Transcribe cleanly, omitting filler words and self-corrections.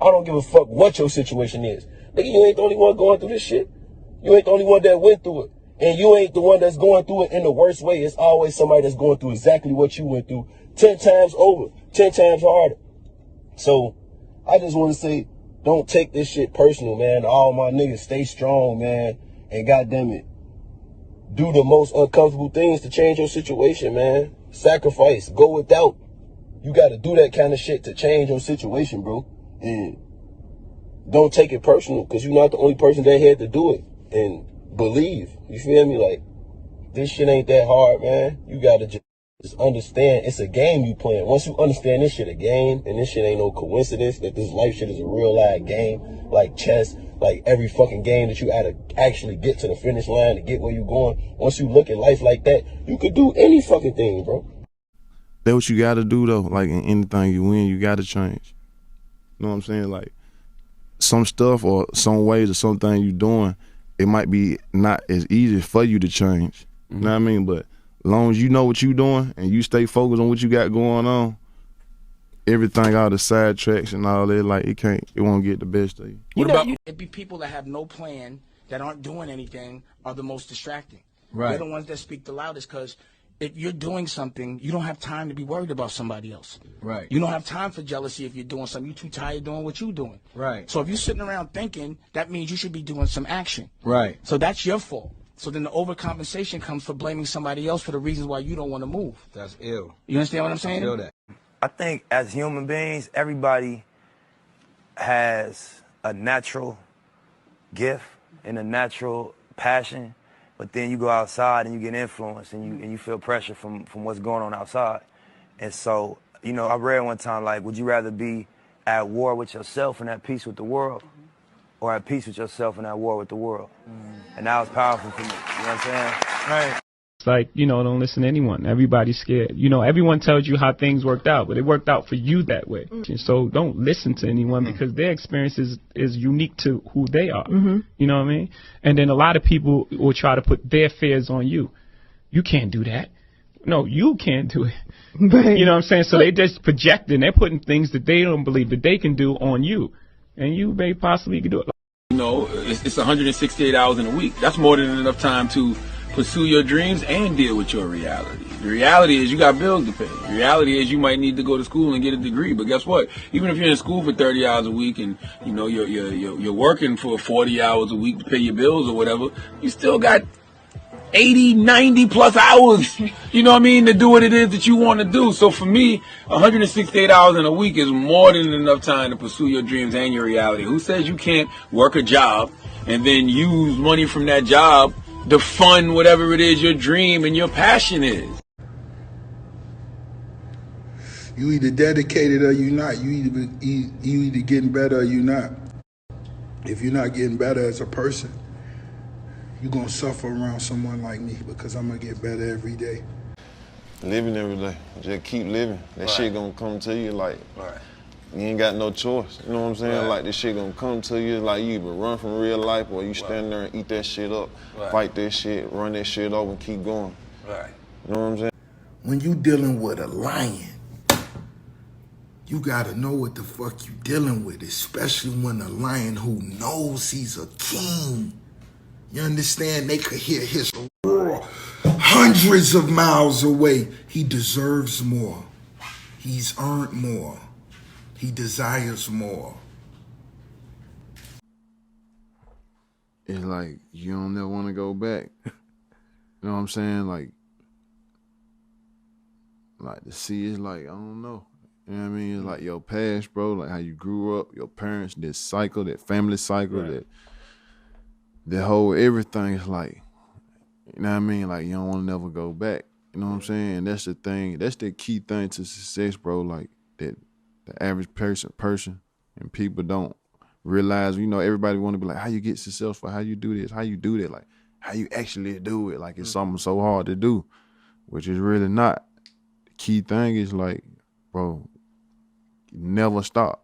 I don't give a fuck what your situation is. Nigga, you ain't the only one going through this shit. You ain't the only one that went through it. And you ain't the one that's going through it in the worst way. It's always somebody that's going through exactly what you went through 10 times over, 10 times harder. So I just want to say, don't take this shit personal, man. All my niggas, stay strong, man. And goddamn it, do the most uncomfortable things to change your situation, man. Sacrifice, go without. You got to do that kind of shit to change your situation, bro. And don't take it personal, because you're not the only person that had to do it. And believe, you feel me? Like, this shit ain't that hard, man. You got to just understand it's a game you playing. Once you understand this shit a game, and this shit ain't no coincidence, that this life shit is a real live game, like chess, like every fucking game that you gotta actually get to the finish line to get where you going. Once you look at life like that, you could do any fucking thing, bro. That's what you gotta do though. Like in anything you win, you gotta change. You know what I'm saying? Like some stuff or some ways or something you doing, it might be not as easy for you to change. You know what I mean? But as long as you know what you doing and you stay focused on what you got going on, everything, all the side tracks and all that, like it won't get the best of you. What about it? Be people that have no plan, that aren't doing anything, are the most distracting. Right. They're the ones that speak the loudest, because if you're doing something, you don't have time to be worried about somebody else. Right. You don't have time for jealousy if you're doing something. You're too tired doing what you're doing. Right. So if you're sitting around thinking, that means you should be doing some action. Right. So that's your fault. So then the overcompensation comes for blaming somebody else for the reasons why you don't want to move. That's ill. You understand what I'm saying? I feel that. I think as human beings, everybody has a natural gift and a natural passion, but then you go outside and you get influenced and you feel pressure from what's going on outside. And so, you know, I read one time, like, would you rather be at war with yourself and at peace with the world, or at peace with yourself and at war with the world? And that was powerful for me, you know what I'm saying? Right. It's like, you know, don't listen to anyone. Everybody's scared. You know, everyone tells you how things worked out, but it worked out for you that way. So don't listen to anyone, because their experience is unique to who they are. You know what I mean? And then a lot of people will try to put their fears on you. You can't do that. No, you can't do it. Right. You know what I'm saying? So they just projecting. They're putting things that they don't believe that they can do on you. And you may possibly can do it. You know, it's 168 hours in a week. That's more than enough time to pursue your dreams and deal with your reality. The reality is you got bills to pay. The reality is you might need to go to school and get a degree. But guess what? Even if you're in school for 30 hours a week and, you know, you're working for 40 hours a week to pay your bills or whatever, you still got 80, 90 plus hours, you know what I mean, to do what it is that you want to do. So for me, 168 hours in a week is more than enough time to pursue your dreams and your reality. Who says you can't work a job and then use money from that job to fund whatever it is your dream and your passion is? You either dedicated or you not. You either getting better or you not. If you're not getting better as a person, you're going to suffer around someone like me, because I'm going to get better every day. Living every day. Just keep living. That shit going to come to you like, you ain't got no choice. You know what I'm saying? Like, this shit going to come to you like you either run from real life or you stand there and eat that shit up, fight that shit, run that shit over and keep going. You know what I'm saying? When you dealing with a lion, you got to know what the fuck you dealing with, especially when a lion who knows he's a king. You understand? They could hear his roar hundreds of miles away. He deserves more. He's earned more. He desires more. It's like you don't never want to go back. You know what I'm saying? Like the sea is like, I don't know. You know what I mean? It's like your past, bro, like how you grew up, your parents, this cycle, that family cycle, that whole everything is like, you know what I mean? Like, you don't want to never go back. You know what I'm saying? And that's the thing. That's the key thing to success, bro. Like, that the average person and people don't realize, you know, everybody want to be like, how you get successful? How you do this? How you do that? Like, how you actually do it? Like, it's something so hard to do, which is really not. The key thing is like, bro, never stop.